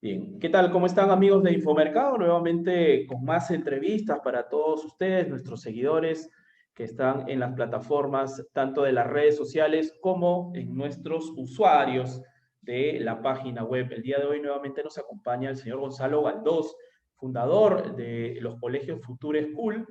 Bien, ¿qué tal? ¿Cómo están amigos de Infomercado? Nuevamente con más entrevistas para todos ustedes, nuestros seguidores que están en las plataformas tanto de las redes sociales como en nuestros usuarios de la página web. El día de hoy nuevamente nos acompaña el señor Gonzalo Galdós, fundador de los colegios Future School,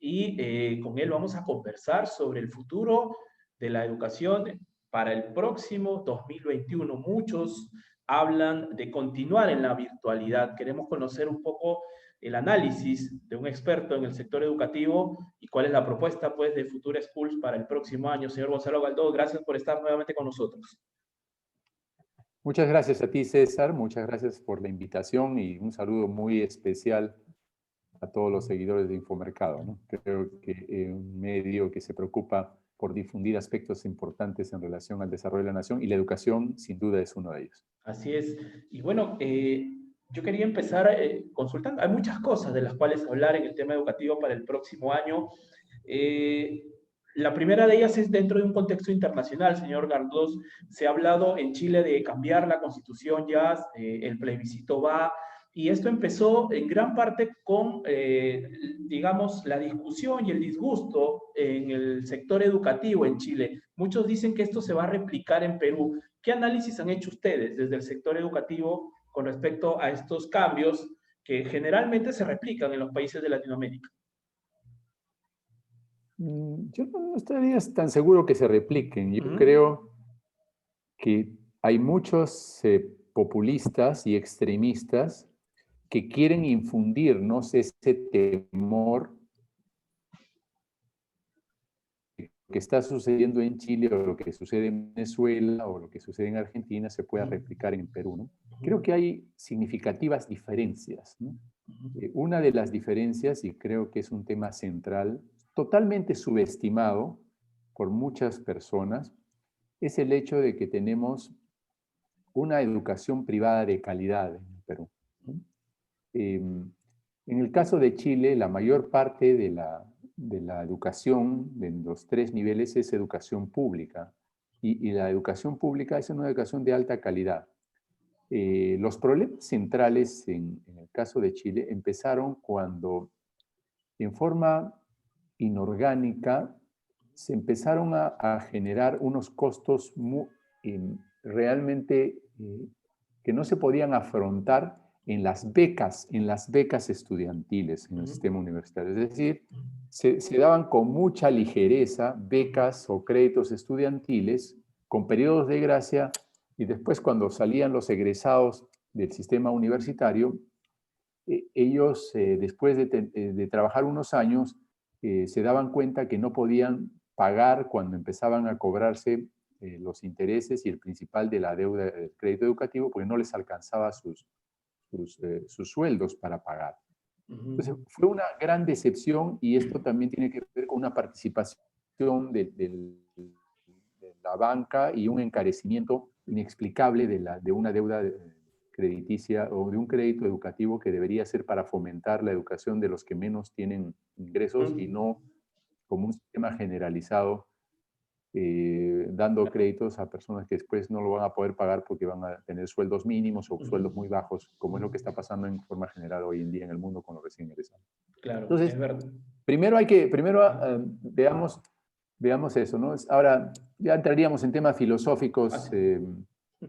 y con él vamos a conversar sobre el futuro de la educación para el próximo 2021. Muchos hablan de continuar en la virtualidad. Queremos conocer un poco el análisis de un experto en el sector educativo y cuál es la propuesta pues, de Future Schools para el próximo año. Señor Gonzalo Galdós, gracias por estar nuevamente con nosotros. Muchas gracias a ti, César. Muchas gracias por la invitación y un saludo muy especial a todos los seguidores de Infomercado, ¿no? Creo que es un medio que se preocupa por difundir aspectos importantes en relación al desarrollo de la nación y la educación, sin duda, es uno de ellos. Así es. Y bueno, yo quería empezar consultando. Hay muchas cosas de las cuales hablar en el tema educativo para el próximo año. Eh, la primera de ellas es dentro de un contexto internacional, señor Galdós. Se ha hablado en Chile de cambiar la constitución ya, el plebiscito va, y esto empezó en gran parte con, digamos, la discusión y el disgusto en el sector educativo en Chile. Muchos dicen que esto se va a replicar en Perú. ¿Qué análisis han hecho ustedes desde el sector educativo con respecto a estos cambios que generalmente se replican en los países de Latinoamérica? Yo no estaría tan seguro que se repliquen. Yo creo que hay muchos populistas y extremistas que quieren infundirnos ese temor que está sucediendo en Chile o lo que sucede en Venezuela o lo que sucede en Argentina se pueda replicar en Perú, ¿no? Creo que hay significativas diferencias, ¿no? Una de las diferencias, y creo que es un tema central, totalmente subestimado por muchas personas, es el hecho de que tenemos una educación privada de calidad en el Perú, ¿no? En el caso de Chile, la mayor parte de la educación en los tres niveles es educación pública. Y la educación pública es una educación de alta calidad. Los problemas centrales en el caso de Chile empezaron cuando, en forma inorgánica, se empezaron a generar unos costos realmente que no se podían afrontar en las becas estudiantiles en el sistema universitario. Es decir, se daban con mucha ligereza becas o créditos estudiantiles con periodos de gracia y después cuando salían los egresados del sistema universitario, ellos después de trabajar unos años se daban cuenta que no podían pagar cuando empezaban a cobrarse los intereses y el principal de la deuda del crédito educativo porque no les alcanzaba sus sueldos para pagar. Entonces fue una gran decepción y esto también tiene que ver con una participación de la banca y un encarecimiento inexplicable de una deuda crediticia o de un crédito educativo que debería ser para fomentar la educación de los que menos tienen ingresos y no como un sistema generalizado dando créditos a personas que después no lo van a poder pagar porque van a tener sueldos mínimos o sueldos muy bajos, como es lo que está pasando en forma general hoy en día en el mundo con los recién egresados. Claro, Entonces, es verdad. primero veamos eso, ¿no? Ahora, ya entraríamos en temas filosóficos,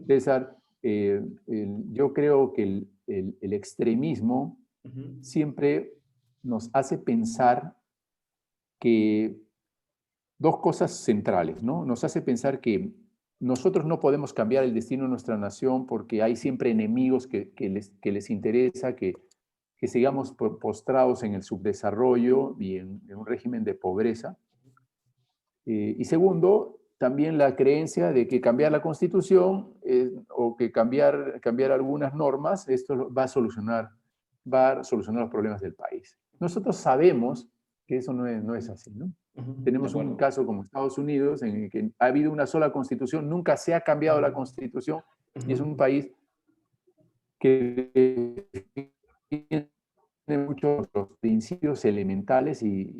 César. Yo creo que el extremismo siempre nos hace pensar que dos cosas centrales, ¿no? Nos hace pensar que nosotros no podemos cambiar el destino de nuestra nación porque hay siempre enemigos que les interesa que sigamos postrados en el subdesarrollo y en un régimen de pobreza. Y segundo, también la creencia de que cambiar la Constitución o que cambiar algunas normas, esto va a solucionar los problemas del país. Nosotros sabemos que eso no es así, ¿no? Tenemos un caso como Estados Unidos en el que ha habido una sola constitución, nunca se ha cambiado la constitución y es un país que tiene muchos los principios elementales de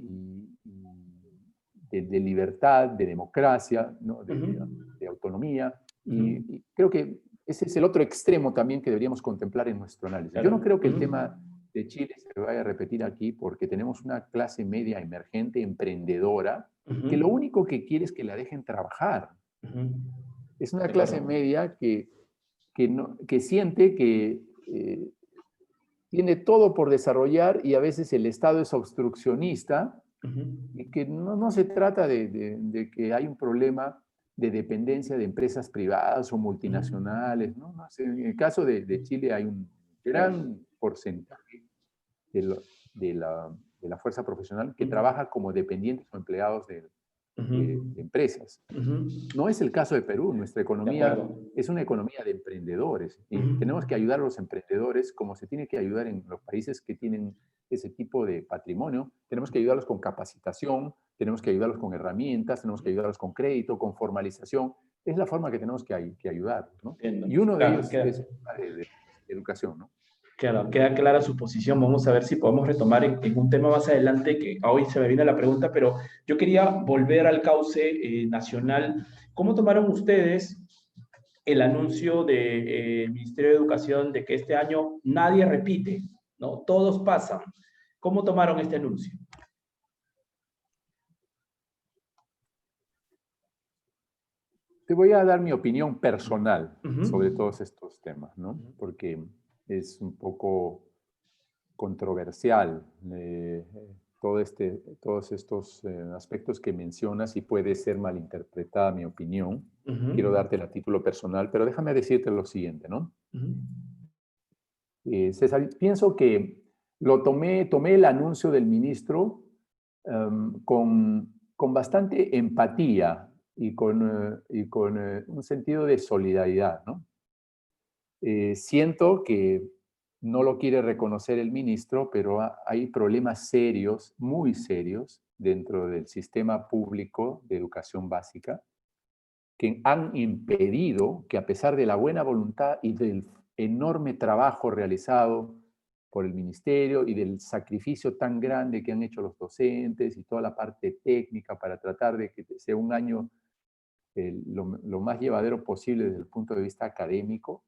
libertad, de democracia, ¿no? de autonomía. Y creo que ese es el otro extremo también que deberíamos contemplar en nuestro análisis. Claro. Yo no creo que el tema de Chile se vaya a repetir aquí porque tenemos una clase media emergente, emprendedora, que lo único que quiere es que la dejen trabajar. Es una clase media que siente que tiene todo por desarrollar y a veces el Estado es obstruccionista y que no se trata de que hay un problema de dependencia de empresas privadas o multinacionales, ¿no? No sé, en el caso de Chile hay un gran porcentaje de la fuerza profesional que trabaja como dependientes o empleados de empresas. No es el caso de Perú. Nuestra economía es una economía de emprendedores y tenemos que ayudar a los emprendedores como se tiene que ayudar en los países que tienen ese tipo de patrimonio. Tenemos que ayudarlos con capacitación, tenemos que ayudarlos con herramientas, tenemos que ayudarlos con crédito, con formalización. Es la forma que tenemos que ayudar, ¿no? Y uno de ellos es de educación, ¿no? Claro, queda clara su posición. Vamos a ver si podemos retomar en un tema más adelante, que hoy se me viene la pregunta, pero yo quería volver al cauce nacional. ¿Cómo tomaron ustedes el anuncio del Ministerio de Educación de que este año nadie repite, ¿no? Todos pasan. ¿Cómo tomaron este anuncio? Te voy a dar mi opinión personal sobre todos estos temas, ¿no? Porque es un poco controversial todos estos aspectos que mencionas y puede ser malinterpretada mi opinión. Quiero darte a título personal, pero déjame decirte lo siguiente, ¿no? César, pienso que tomé el anuncio del ministro con bastante empatía y con un sentido de solidaridad, ¿no? Siento que no lo quiere reconocer el ministro, pero hay problemas serios, muy serios, dentro del sistema público de educación básica, que han impedido que, a pesar de la buena voluntad y del enorme trabajo realizado por el ministerio y del sacrificio tan grande que han hecho los docentes y toda la parte técnica para tratar de que sea un año lo más llevadero posible desde el punto de vista académico,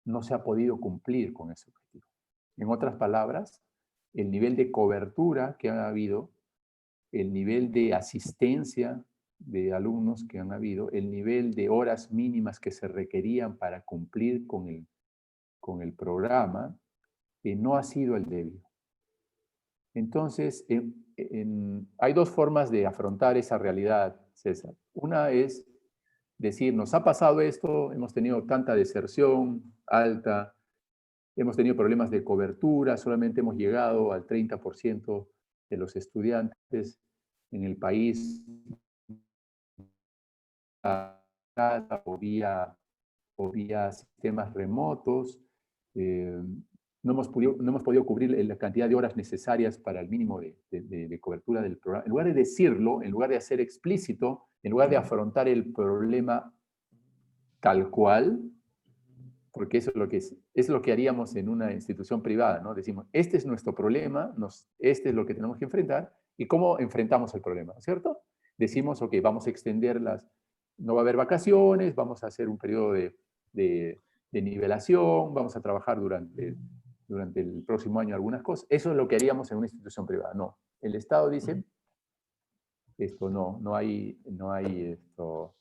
no se ha podido cumplir con ese objetivo. En otras palabras, el nivel de cobertura que ha habido, el nivel de asistencia de alumnos que han habido, el nivel de horas mínimas que se requerían para cumplir con el programa, no ha sido el debido. Entonces, hay dos formas de afrontar esa realidad, César. Una es decir, nos ha pasado esto, hemos tenido tanta deserción alta, hemos tenido problemas de cobertura, solamente hemos llegado al 30% de los estudiantes en el país o vía sistemas remotos. No hemos podido cubrir la cantidad de horas necesarias para el mínimo de cobertura del programa. En lugar de decirlo, en lugar de hacer explícito, en lugar de afrontar el problema tal cual, porque eso es lo que haríamos en una institución privada, ¿no? Decimos, este es nuestro problema, este es lo que tenemos que enfrentar, y cómo enfrentamos el problema, ¿cierto? Decimos, ok, vamos a extenderlas, no va a haber vacaciones, vamos a hacer un periodo de nivelación, vamos a trabajar durante el próximo año algunas cosas. Eso es lo que haríamos en una institución privada. No, el Estado dice, esto no hay esto.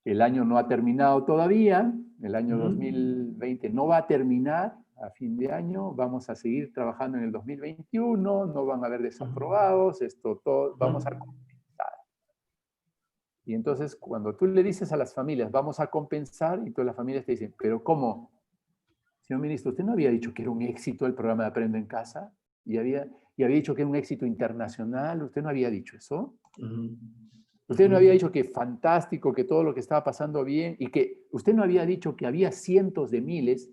El año no ha terminado todavía, el año 2020 no va a terminar a fin de año, vamos a seguir trabajando en el 2021, no van a haber desaprobados, vamos a compensar. Y entonces cuando tú le dices a las familias, vamos a compensar, y todas las familias te dicen, pero ¿cómo? Señor ministro, ¿usted no había dicho que era un éxito el programa de Aprendo en Casa? Y había dicho que era un éxito internacional, ¿usted no había dicho eso? Usted no había dicho que fantástico, que todo lo que estaba pasando bien, y que usted no había dicho que había cientos de miles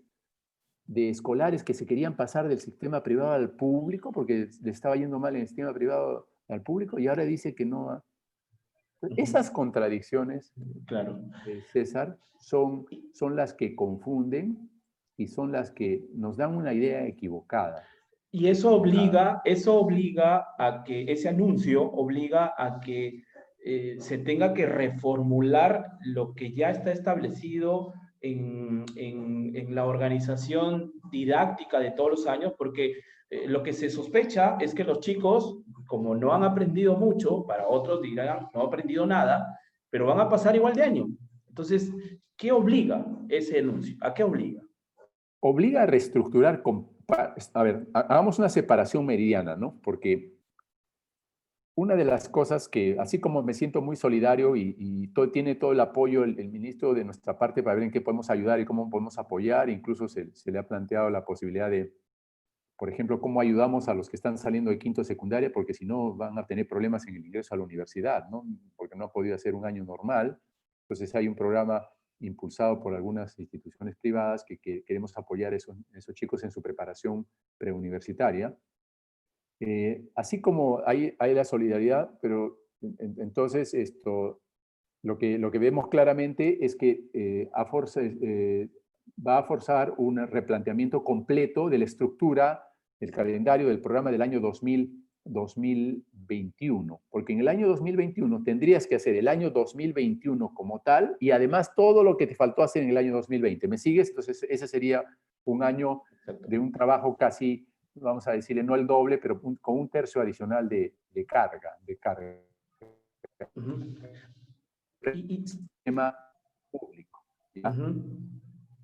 de escolares que se querían pasar del sistema privado al público porque le estaba yendo mal en el sistema privado al público, y ahora dice que no. Esas contradicciones, claro, César, son las que confunden y son las que nos dan una idea equivocada. Y eso obliga a que ese anuncio obliga a que se tenga que reformular lo que ya está establecido en la organización didáctica de todos los años, porque lo que se sospecha es que los chicos, como no han aprendido mucho, para otros dirán, no han aprendido nada, pero van a pasar igual de año. Entonces, ¿qué obliga ese anuncio? ¿A qué obliga? Obliga a reestructurar, a ver, hagamos una separación meridiana, ¿no? Porque una de las cosas que, así como me siento muy solidario y tiene todo el apoyo el ministro de nuestra parte para ver en qué podemos ayudar y cómo podemos apoyar, incluso se le ha planteado la posibilidad de, por ejemplo, cómo ayudamos a los que están saliendo de quinto de secundaria, porque si no van a tener problemas en el ingreso a la universidad, ¿no? Porque no ha podido hacer un año normal. Entonces hay un programa impulsado por algunas instituciones privadas que queremos apoyar a esos chicos en su preparación preuniversitaria. Así como hay la solidaridad, pero entonces lo que vemos claramente es que va a forzar un replanteamiento completo de la estructura del calendario del programa del año 2021, porque en el año 2021 tendrías que hacer el año 2021 como tal y además todo lo que te faltó hacer en el año 2020. ¿Me sigues? Entonces ese sería un año de un trabajo casi, vamos a decirle, no el doble, pero con un tercio adicional de carga. Uh-huh. Sistema público. ¿Ya? Uh-huh.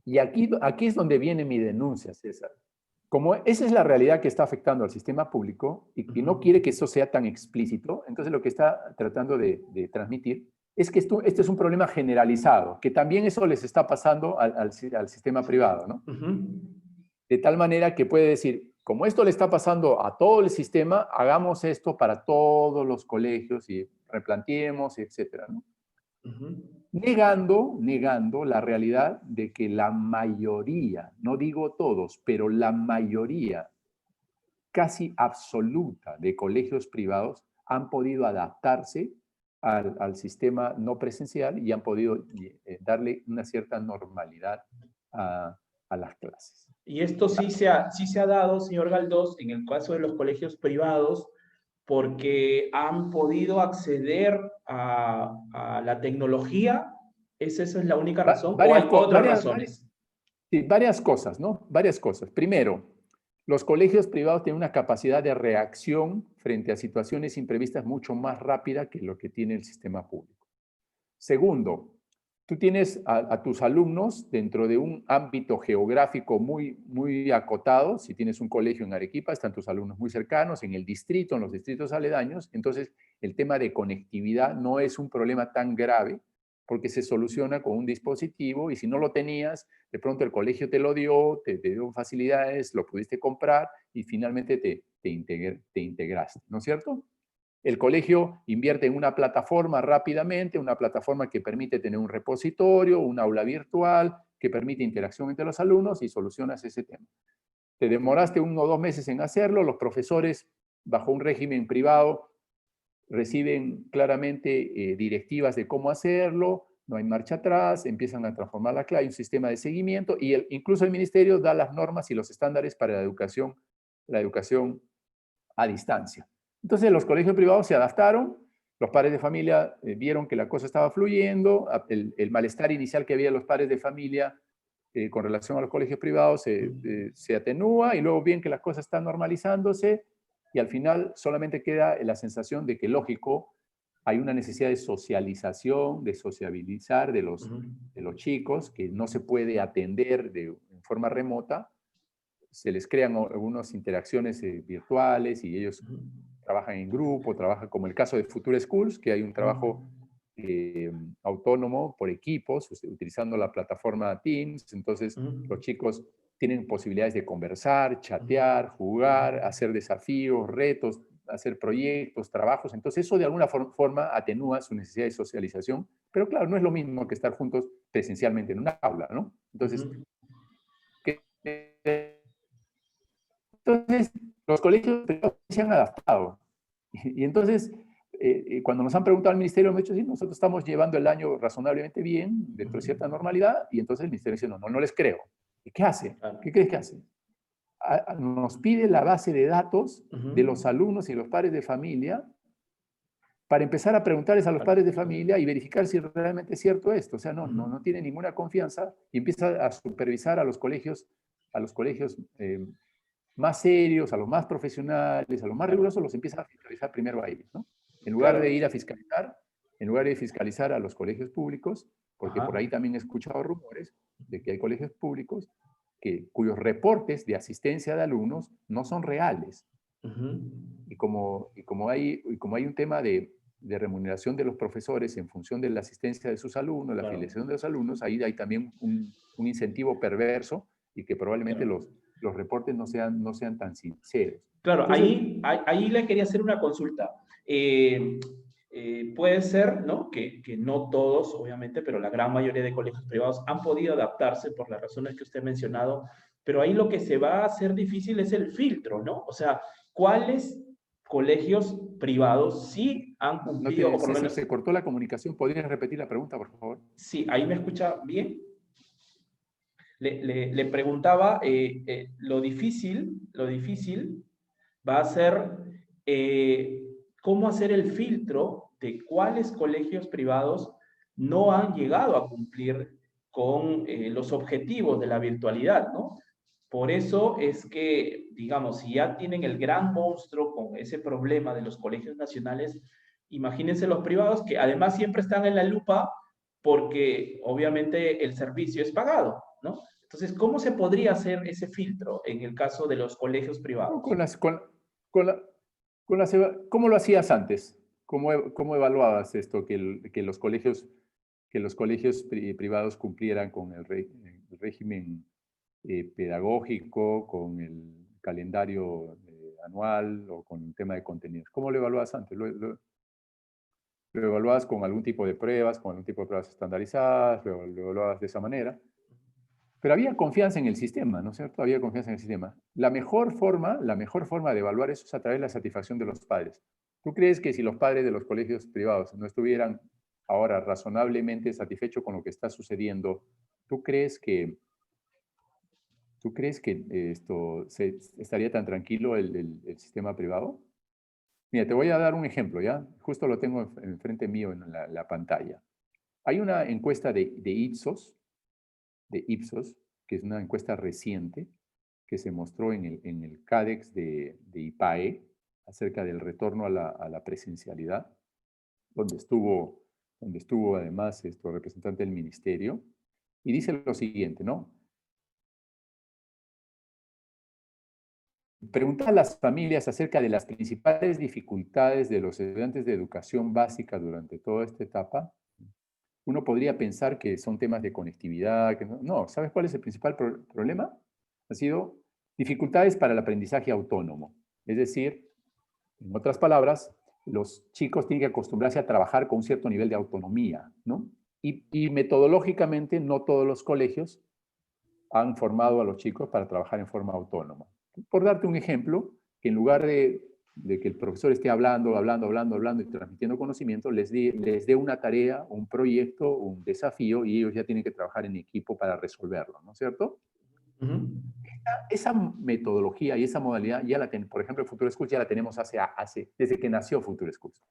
Y aquí es donde viene mi denuncia, César. Como esa es la realidad que está afectando al sistema público y no quiere que eso sea tan explícito, entonces lo que está tratando de transmitir es que este es un problema generalizado, que también eso les está pasando al sistema privado, ¿no? Uh-huh. De tal manera que puede decir, como esto le está pasando a todo el sistema, hagamos esto para todos los colegios y replanteemos, etcétera, ¿no? Uh-huh. Negando la realidad de que la mayoría, no digo todos, pero la mayoría casi absoluta de colegios privados han podido adaptarse al sistema no presencial y han podido darle una cierta normalidad a las clases. Y esto sí se ha dado, señor Galdós, en el caso de los colegios privados, porque han podido acceder a la tecnología. ¿Esa es la única razón? ¿O hay otras razones? Sí, varias cosas, ¿no? Varias cosas. Primero, los colegios privados tienen una capacidad de reacción frente a situaciones imprevistas mucho más rápida que lo que tiene el sistema público. Segundo, tú tienes a tus alumnos dentro de un ámbito geográfico muy acotado. Si tienes un colegio en Arequipa, están tus alumnos muy cercanos, en el distrito, en los distritos aledaños. Entonces, el tema de conectividad no es un problema tan grave porque se soluciona con un dispositivo y si no lo tenías, de pronto el colegio te lo dio, te dio facilidades, lo pudiste comprar y finalmente te integraste, ¿no es cierto? El colegio invierte en una plataforma rápidamente, una plataforma que permite tener un repositorio, un aula virtual, que permite interacción entre los alumnos y solucionas ese tema. Te demoraste 1 o 2 meses en hacerlo, los profesores, bajo un régimen privado, reciben claramente directivas de cómo hacerlo, no hay marcha atrás, empiezan a transformar la clase, hay un sistema de seguimiento y incluso el ministerio da las normas y los estándares para la educación a distancia. Entonces los colegios privados se adaptaron, los padres de familia vieron que la cosa estaba fluyendo, el malestar inicial que había de los padres de familia con relación a los colegios privados se atenúa y luego ven que las cosas están normalizándose y al final solamente queda la sensación de que, lógico, hay una necesidad de socialización, de sociabilizar de los chicos que no se puede atender en forma remota. Se les crean algunas interacciones virtuales y ellos trabajan en grupo, trabajan como el caso de Future Schools, que hay un trabajo autónomo por equipos, utilizando la plataforma Teams. Entonces, los chicos tienen posibilidades de conversar, chatear, jugar, hacer desafíos, retos, hacer proyectos, trabajos. Entonces, eso de alguna forma atenúa su necesidad de socialización, pero claro, no es lo mismo que estar juntos presencialmente en una aula, ¿no? Entonces, los colegios se han adaptado. Y entonces, cuando nos han preguntado al ministerio, hemos dicho, sí, nosotros estamos llevando el año razonablemente bien, dentro de cierta normalidad, y entonces el ministerio dice, no les creo. ¿Y qué hace? ¿Qué crees que hace? Nos pide la base de datos de los alumnos y los padres de familia para empezar a preguntarles a los padres de familia y verificar si realmente es cierto esto. O sea, no tiene ninguna confianza y empieza a supervisar a los colegios más serios, a los más profesionales, a los más rigurosos, los empieza a fiscalizar primero a ellos, ¿no? En lugar de ir a fiscalizar, en lugar de fiscalizar a los colegios públicos, porque por ahí también he escuchado rumores de que hay colegios públicos cuyos reportes de asistencia de alumnos no son reales. Y como hay un tema de remuneración de los profesores en función de la asistencia de sus alumnos, la afiliación de los alumnos, ahí hay también un incentivo perverso y que probablemente los reportes no sean tan sinceros. Claro, entonces, ahí le quería hacer una consulta. Puede ser, ¿no? Que no todos, obviamente, pero la gran mayoría de colegios privados han podido adaptarse por las razones que usted ha mencionado, pero ahí lo que se va a hacer difícil es el filtro, ¿no? O sea, ¿cuáles colegios privados sí han cumplido, o por lo César, menos... se cortó la comunicación. ¿Podrías repetir la pregunta, por favor? Sí, ahí me escucha bien. Le preguntaba, lo difícil va a ser cómo hacer el filtro de cuáles colegios privados no han llegado a cumplir con los objetivos de la virtualidad, ¿no? Por eso es que, digamos, si ya tienen el gran monstruo con ese problema de los colegios nacionales, imagínense los privados que además siempre están en la lupa porque obviamente el servicio es pagado, ¿no? Entonces, ¿cómo se podría hacer ese filtro en el caso de los colegios privados? ¿Cómo lo hacías antes? ¿Cómo evaluabas esto, que los colegios privados cumplieran con el régimen pedagógico, con el calendario anual o con el tema de contenidos? ¿Cómo lo evaluabas antes? ¿Lo evaluabas con algún tipo de pruebas, con algún tipo de pruebas estandarizadas? ¿Lo evaluabas de esa manera? Pero había confianza en el sistema, ¿no es cierto? Había confianza en el sistema. La mejor forma de evaluar eso es a través de la satisfacción de los padres. ¿Tú crees que si los padres de los colegios privados no estuvieran ahora razonablemente satisfechos con lo que está sucediendo, ¿tú crees que esto estaría tan tranquilo el sistema privado? Mira, te voy a dar un ejemplo, ¿ya? Justo lo tengo enfrente mío en la pantalla. Hay una encuesta de Ipsos, que es una encuesta reciente, que se mostró en el CADEX de IPAE acerca del retorno a la presencialidad, donde estuvo además representante del ministerio, y dice lo siguiente, ¿no? Preguntar a las familias acerca de las principales dificultades de los estudiantes de educación básica durante toda esta etapa. Uno podría pensar que son temas de conectividad. No, ¿sabes cuál es el principal problema? Ha sido dificultades para el aprendizaje autónomo. Es decir, en otras palabras, los chicos tienen que acostumbrarse a trabajar con un cierto nivel de autonomía, ¿no? Y metodológicamente no todos los colegios han formado a los chicos para trabajar en forma autónoma. Por darte un ejemplo, que en lugar de que el profesor esté hablando y transmitiendo conocimiento, les dé una tarea, un proyecto, un desafío, y ellos ya tienen que trabajar en equipo para resolverlo, ¿no es cierto? Esa metodología y esa modalidad ya la tenemos, por ejemplo, en Future Schools ya la tenemos desde que nació Future Schools.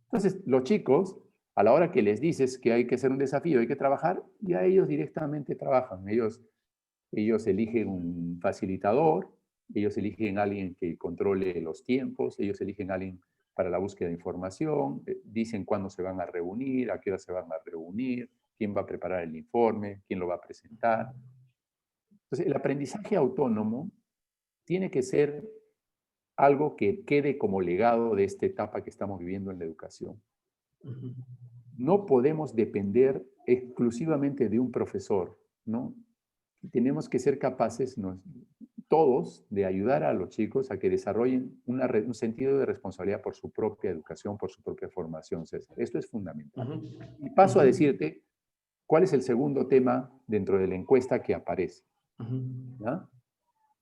Entonces, los chicos, a la hora que les dices que hay que hacer un desafío, hay que trabajar, ya ellos directamente trabajan. Ellos eligen un facilitador, ellos eligen a alguien que controle los tiempos, ellos eligen a alguien para la búsqueda de información, dicen cuándo se van a reunir, a qué hora se van a reunir, quién va a preparar el informe, quién lo va a presentar. Entonces, el aprendizaje autónomo tiene que ser algo que quede como legado de esta etapa que estamos viviendo en la educación. No podemos depender exclusivamente de un profesor, ¿no? Tenemos que ser capaces, todos, de ayudar a los chicos a que desarrollen un sentido de responsabilidad por su propia educación, por su propia formación, César. Esto es fundamental. Y paso a decirte cuál es el segundo tema dentro de la encuesta que aparece. ¿Ya?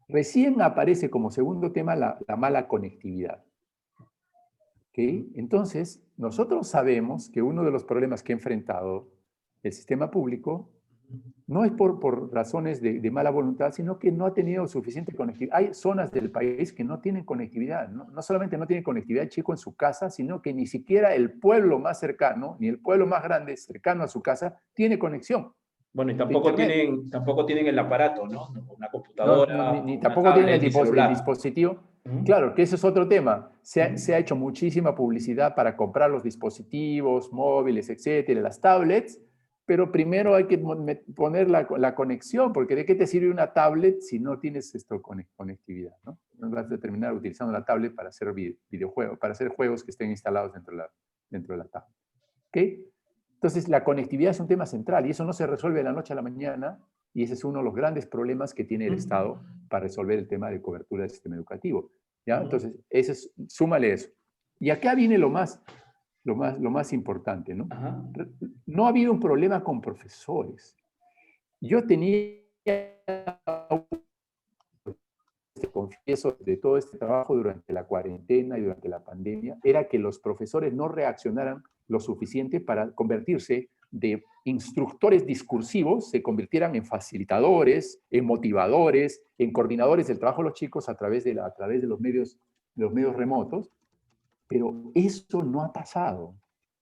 Recién aparece como segundo tema la mala conectividad. ¿Okay? Entonces, nosotros sabemos que uno de los problemas que ha enfrentado el sistema público no es por razones de mala voluntad, sino que no ha tenido suficiente conectividad. Hay zonas del país que no tienen conectividad. No solamente no tienen conectividad el chico en su casa, sino que ni siquiera el pueblo más cercano, ni el pueblo más grande cercano a su casa, tiene conexión Bueno, y de Internet. tampoco tienen el aparato, ¿no? Una No, computadora, ni una tampoco tienen tablet, ni el celular. dispositivo. Ujú, Claro, que ese es otro tema. Se ujú, ha hecho muchísima publicidad para comprar los dispositivos móviles, etcétera, las tablets, pero primero hay que poner la conexión, porque ¿de qué te sirve una tablet si no tienes conectividad? ¿No? No vas a terminar utilizando la tablet para hacer videojuegos, para hacer juegos que estén instalados dentro de la tablet. ¿Ok? Entonces, la conectividad es un tema central y eso no se resuelve de la noche a la mañana y ese es uno de los grandes problemas que tiene el ujú, Estado para resolver el tema de cobertura del sistema educativo. ¿Ya? ujú, Entonces, súmale eso. Y acá viene lo más importante, ¿no? ajá, No ha habido un problema con profesores. Yo tenía, te confieso, de todo este trabajo durante la cuarentena y durante la pandemia, era que los profesores no reaccionaran lo suficiente para convertirse de instructores discursivos, se convirtieran en facilitadores, en motivadores, en coordinadores del trabajo de los chicos a través de los medios remotos, pero eso no ha pasado.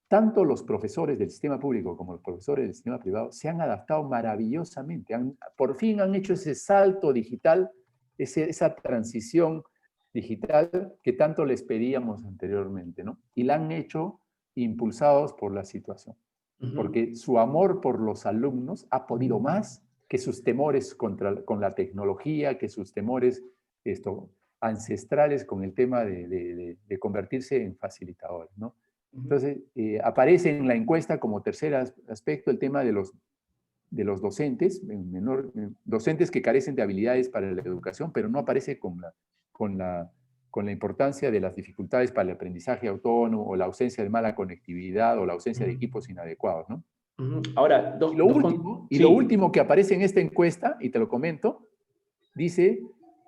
Tanto los profesores del sistema público como los profesores del sistema privado se han adaptado maravillosamente. Por fin han hecho ese salto digital, esa transición digital que tanto les pedíamos anteriormente, ¿no? Y la han hecho impulsados por la situación, ujú. porque su amor por los alumnos ha podido más que sus temores con la tecnología, que sus temores ancestrales con el tema de convertirse en facilitadores, ¿no? Ujú. Entonces, aparece en la encuesta como tercer aspecto el tema de los docentes, docentes que carecen de habilidades para la educación, pero no aparece con la, con la importancia de las dificultades para el aprendizaje autónomo o la ausencia de mala conectividad o la ausencia de Ujú, equipos inadecuados, ¿no? ujú. Ahora, Y lo sí. último que aparece en esta encuesta, y te lo comento, dice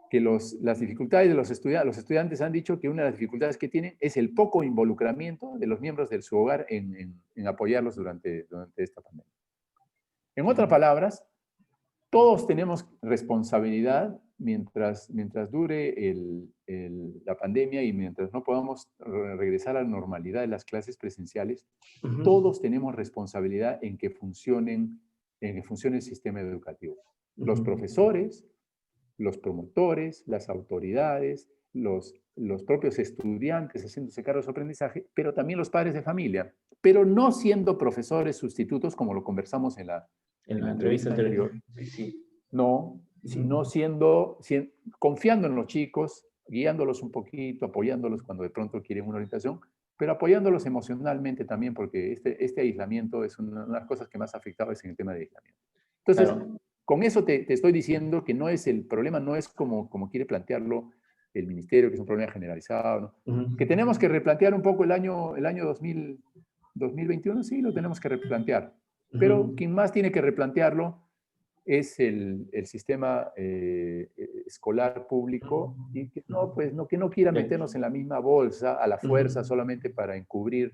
que las dificultades de los estudiantes han dicho que una de las dificultades que tienen es el poco involucramiento de los miembros de su hogar en apoyarlos durante esta pandemia. En otras Ujú, palabras, todos tenemos responsabilidad mientras dure la pandemia y mientras no podamos regresar a la normalidad de las clases presenciales, ujú, todos tenemos responsabilidad en que funcione el sistema educativo. Los ujú. profesores, los promotores, las autoridades, los propios estudiantes haciéndose cargo de su aprendizaje, pero también los padres de familia, pero no siendo profesores sustitutos como lo conversamos En en la la entrevista entrevista anterior. anterior, Sí, sí. no, sino Ujú. confiando en los chicos, guiándolos un poquito, apoyándolos cuando de pronto quieren una orientación, pero apoyándolos emocionalmente también, porque este aislamiento es una de las cosas que más ha afectado es en el tema de aislamiento. Entonces, Claro. con eso te estoy diciendo que no es el problema, no es como quiere plantearlo el ministerio, que es un problema generalizado, ¿no? Ujú, Que tenemos que replantear un poco el año 2021, sí, lo tenemos que replantear. Pero ujú. quien más tiene que replantearlo es el sistema escolar público y que no, pues, no, que no quiera meternos en la misma bolsa a la Ujú. fuerza solamente para encubrir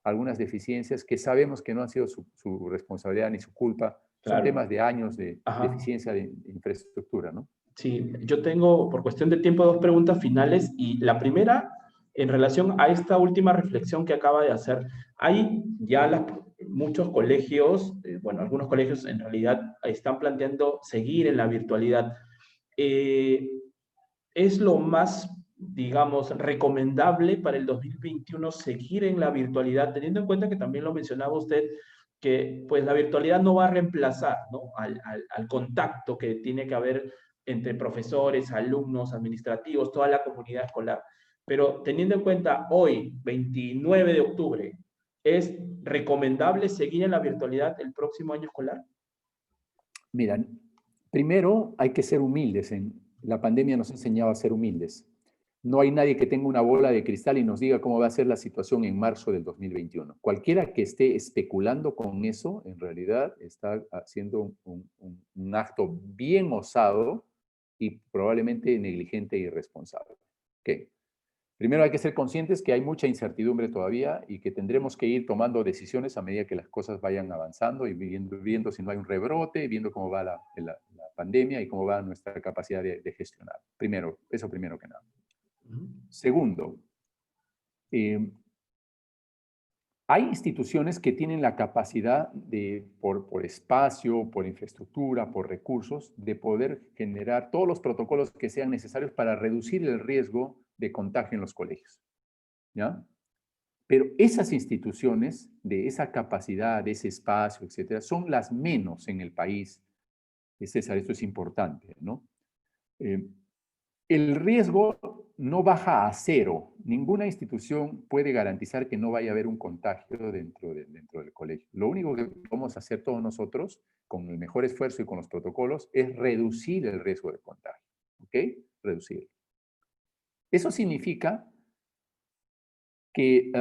algunas deficiencias que sabemos que no han sido su responsabilidad ni su culpa, son Claro. temas de años de Ajá. deficiencia de infraestructura, ¿no? Sí, yo tengo, por cuestión de tiempo, dos preguntas finales y la primera, en relación a esta última reflexión que acaba de hacer. Hay ya muchos colegios, bueno, algunos colegios en realidad están planteando seguir en la virtualidad. Eh, ¿Es lo más, digamos, recomendable para el 2021 seguir en la virtualidad, teniendo en cuenta que también lo mencionaba usted, que pues la virtualidad no va a reemplazar, ¿no? Al contacto que tiene que haber entre profesores, alumnos, administrativos, toda la comunidad escolar? Pero teniendo en cuenta hoy, 29 de octubre, ¿es recomendable seguir en la virtualidad el próximo año escolar? Mira, primero hay que ser humildes. La pandemia nos ha enseñado a ser humildes. No hay nadie que tenga una bola de cristal y nos diga cómo va a ser la situación en marzo del 2021. Cualquiera que esté especulando con eso, en realidad está haciendo un acto bien osado y probablemente negligente e irresponsable. ¿Ok? Primero hay que ser conscientes que hay mucha incertidumbre todavía y que tendremos que ir tomando decisiones a medida que las cosas vayan avanzando y viendo si no hay un rebrote, viendo cómo va la pandemia y cómo va nuestra capacidad de gestionar. Primero, eso primero que nada. Segundo, hay instituciones que tienen la capacidad de, por espacio, por infraestructura, por recursos, de poder generar todos los protocolos que sean necesarios para reducir el riesgo de contagio en los colegios, ¿ya? Pero esas instituciones, de esa capacidad, de ese espacio, etcétera, son las menos en el país. César, esto es importante, ¿no? El riesgo no baja a cero. Ninguna institución puede garantizar que no vaya a haber un contagio dentro del colegio. Lo único que podemos hacer todos nosotros, con el mejor esfuerzo y con los protocolos, es reducir el riesgo de contagio. ¿Ok? Reducir. Eso significa que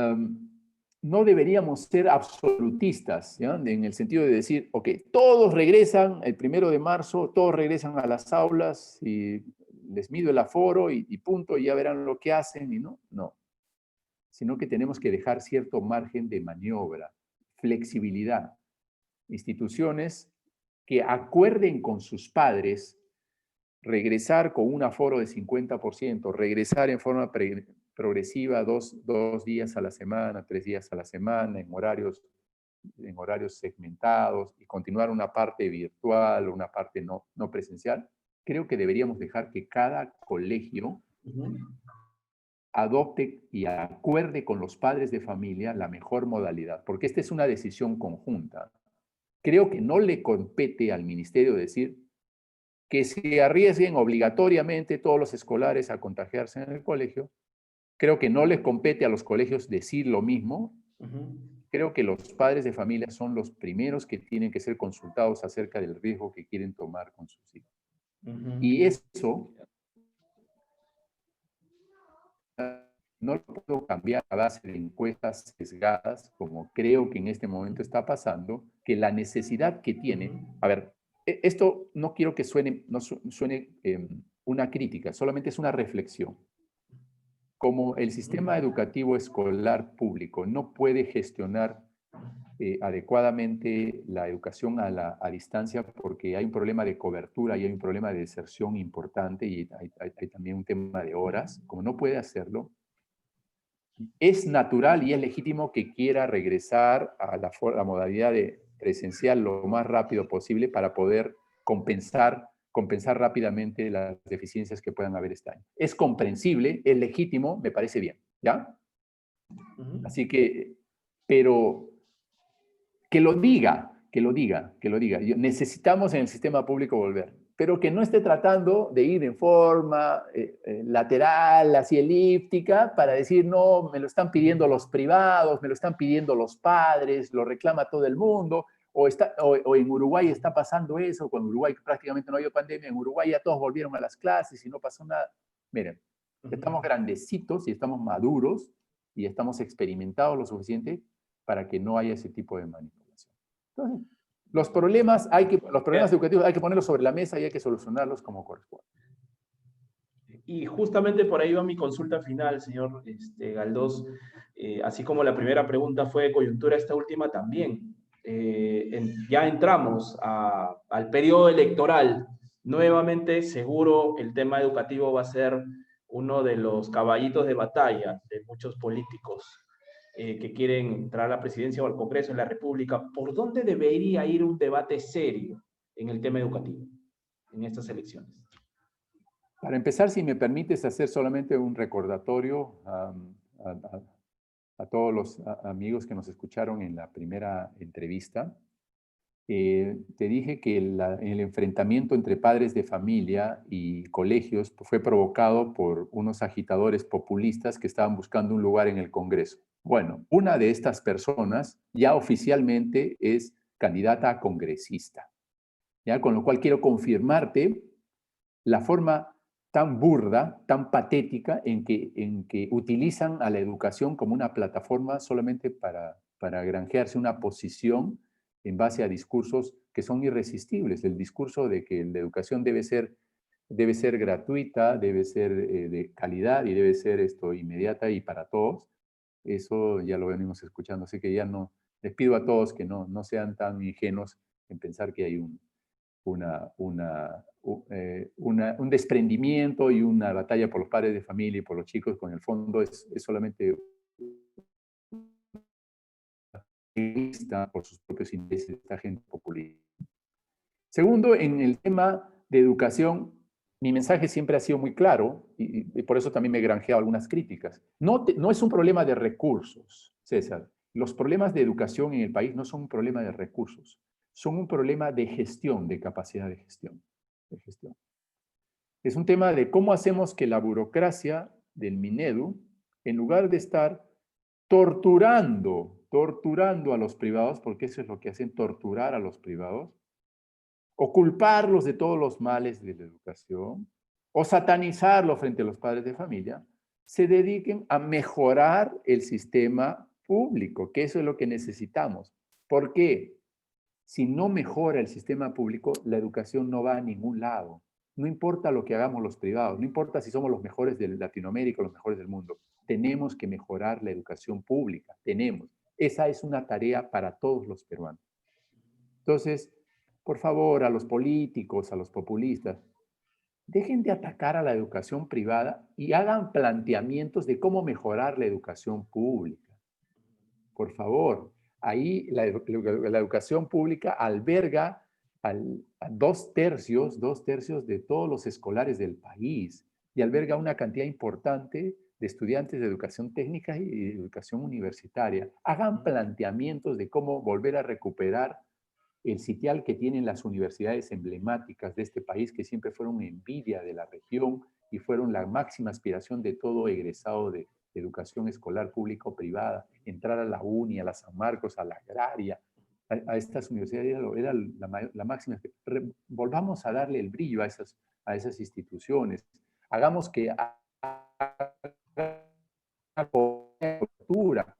no deberíamos ser absolutistas, ¿ya? En el sentido de decir, ok, todos regresan el 1 de marzo, todos regresan a las aulas y les mido el aforo y punto, y ya verán lo que hacen, y no, sino que tenemos que dejar cierto margen de maniobra, flexibilidad. Instituciones que acuerden con sus padres regresar con un aforo de 50%, regresar en forma progresiva dos días a la semana, 3 días a la semana, en horarios segmentados, y continuar una parte virtual, una parte no presencial. Creo que deberíamos dejar que cada colegio adopte y acuerde con los padres de familia la mejor modalidad, porque esta es una decisión conjunta. Creo que no le compete al ministerio decir que se arriesguen obligatoriamente todos los escolares a contagiarse en el colegio. Creo que no les compete a los colegios decir lo mismo. Creo que los padres de familia son los primeros que tienen que ser consultados acerca del riesgo que quieren tomar con sus hijos. Y eso no lo puedo cambiar a base de encuestas sesgadas, como creo que en este momento está pasando, que la necesidad que tiene... A ver, esto no quiero que suene una crítica, solamente es una reflexión. Como el sistema educativo escolar público no puede gestionar adecuadamente la educación a distancia, porque hay un problema de cobertura y hay un problema de deserción importante, y hay también un tema de horas, como no puede hacerlo, es natural y es legítimo que quiera regresar a la modalidad de presencial lo más rápido posible para poder compensar rápidamente las deficiencias que puedan haber este año. Es comprensible, es legítimo, me parece bien, ¿ya? Así que, pero que lo diga. Necesitamos en el sistema público volver, pero que no esté tratando de ir en forma lateral, así elíptica, para decir, no, me lo están pidiendo los privados, me lo están pidiendo los padres, lo reclama todo el mundo, o en Uruguay está pasando eso, cuando en Uruguay prácticamente no había pandemia, en Uruguay ya todos volvieron a las clases y no pasó nada. Miren, estamos grandecitos y estamos maduros y estamos experimentados lo suficiente para que no haya ese tipo de manipulación. Entonces, los problemas educativos hay que ponerlos sobre la mesa y hay que solucionarlos como corresponde. Y justamente por ahí va mi consulta final, señor Galdós. Así como la primera pregunta fue de coyuntura, esta última también. Ya entramos al periodo electoral. Nuevamente, seguro, el tema educativo va a ser uno de los caballitos de batalla de muchos políticos que quieren entrar a la presidencia o al Congreso de la República. ¿Por dónde debería ir un debate serio en el tema educativo en estas elecciones? Para empezar, si me permites hacer solamente un recordatorio a todos los amigos que nos escucharon en la primera entrevista. Te dije que el enfrentamiento entre padres de familia y colegios fue provocado por unos agitadores populistas que estaban buscando un lugar en el Congreso. Bueno, una de estas personas ya oficialmente es candidata a congresista, ¿ya? Con lo cual quiero confirmarte la forma tan burda, tan patética en que utilizan a la educación como una plataforma solamente para granjearse una posición en base a discursos que son irresistibles. El discurso de que la educación debe ser debe ser gratuita, debe ser de calidad y debe ser inmediata y para todos. Eso ya lo venimos escuchando, así que ya no, les pido a todos que no sean tan ingenuos en pensar que hay un desprendimiento y una batalla por los padres de familia y por los chicos, con el fondo es solamente por sus propios intereses de esta gente populista. Segundo, en el tema de educación, mi mensaje siempre ha sido muy claro y por eso también me he granjeado algunas críticas. No es un problema de recursos, César. Los problemas de educación en el país no son un problema de recursos, son un problema de gestión, de capacidad de gestión. Es un tema de cómo hacemos que la burocracia del Minedu, en lugar de estar torturando a los privados, porque eso es lo que hacen, torturar a los privados, o culparlos de todos los males de la educación, o satanizarlos frente a los padres de familia, se dediquen a mejorar el sistema público, que eso es lo que necesitamos. ¿Por qué? Si no mejora el sistema público, la educación no va a ningún lado. No importa lo que hagamos los privados, no importa si somos los mejores de Latinoamérica o los mejores del mundo, tenemos que mejorar la educación pública, tenemos. Esa es una tarea para todos los peruanos. Entonces, por favor, a los políticos, a los populistas, dejen de atacar a la educación privada y hagan planteamientos de cómo mejorar la educación pública. Por favor, ahí la educación pública alberga a 2/3 de todos los escolares del país y alberga una cantidad importante de estudiantes de educación técnica y de educación universitaria. Hagan planteamientos de cómo volver a recuperar el sitial que tienen las universidades emblemáticas de este país, que siempre fueron envidia de la región y fueron la máxima aspiración de todo egresado de educación escolar pública o privada, entrar a la UNI, a la San Marcos, a la Agraria, a estas universidades era la máxima. Volvamos a darle el brillo a esas instituciones. Hagamos que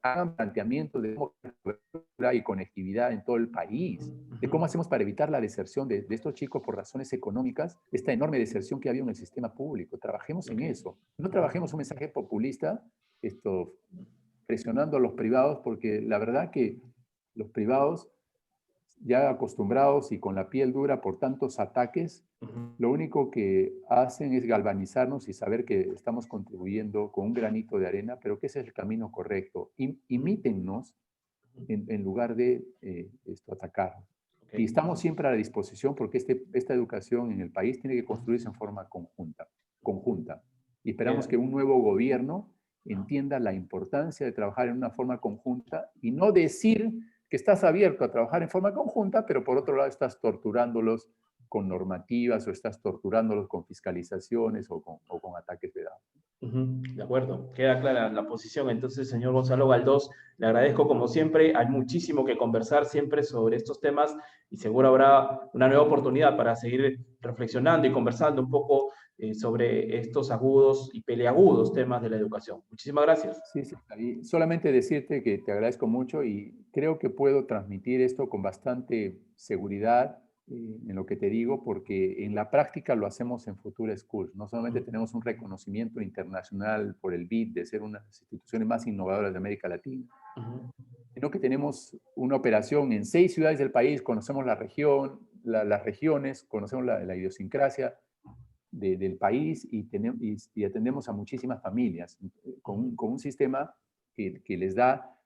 hagan planteamientos de cobertura y conectividad en todo el país, de cómo hacemos para evitar la deserción de estos chicos por razones económicas, esta enorme deserción que ha habido en el sistema público. Trabajemos en eso. No trabajemos un mensaje populista, presionando a los privados, porque la verdad que los privados, ya acostumbrados y con la piel dura por tantos ataques, lo único que hacen es galvanizarnos y saber que estamos contribuyendo con un granito de arena, pero que ese es el camino correcto. Imítennos en lugar de atacar. Y estamos siempre a la disposición porque esta educación en el país tiene que construirse en forma conjunta. Y esperamos que un nuevo gobierno entienda la importancia de trabajar en una forma conjunta y no decir que estás abierto a trabajar en forma conjunta, pero por otro lado estás torturándolos con normativas o estás torturándolos con fiscalizaciones o con ataques de datos. De acuerdo, queda clara la posición. Entonces, señor Gonzalo Galdós, le agradezco como siempre. Hay muchísimo que conversar siempre sobre estos temas y seguro habrá una nueva oportunidad para seguir reflexionando y conversando un poco sobre estos agudos y peleagudos temas de la educación. Muchísimas gracias. Sí, y solamente decirte que te agradezco mucho y creo que puedo transmitir esto con bastante seguridad en lo que te digo, porque en la práctica lo hacemos en Futura Schools. No solamente tenemos un reconocimiento internacional por el BID de ser una de las instituciones más innovadoras de América Latina, sino que tenemos una operación en 6 ciudades del país, conocemos la región, las regiones, conocemos la idiosincrasia del país y atendemos a muchísimas familias con un sistema que les da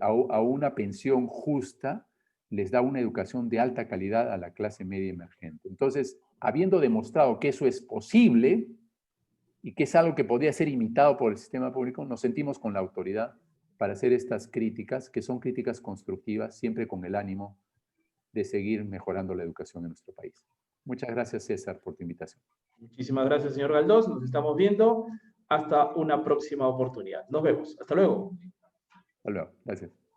a una pensión justa, les da una educación de alta calidad a la clase media emergente. Entonces, habiendo demostrado que eso es posible y que es algo que podría ser imitado por el sistema público, nos sentimos con la autoridad para hacer estas críticas, que son críticas constructivas, siempre con el ánimo de seguir mejorando la educación en nuestro país. Muchas gracias, César, por tu invitación. Muchísimas gracias, señor Galdós. Nos estamos viendo. Hasta una próxima oportunidad. Nos vemos. Hasta luego. Hasta luego. Gracias.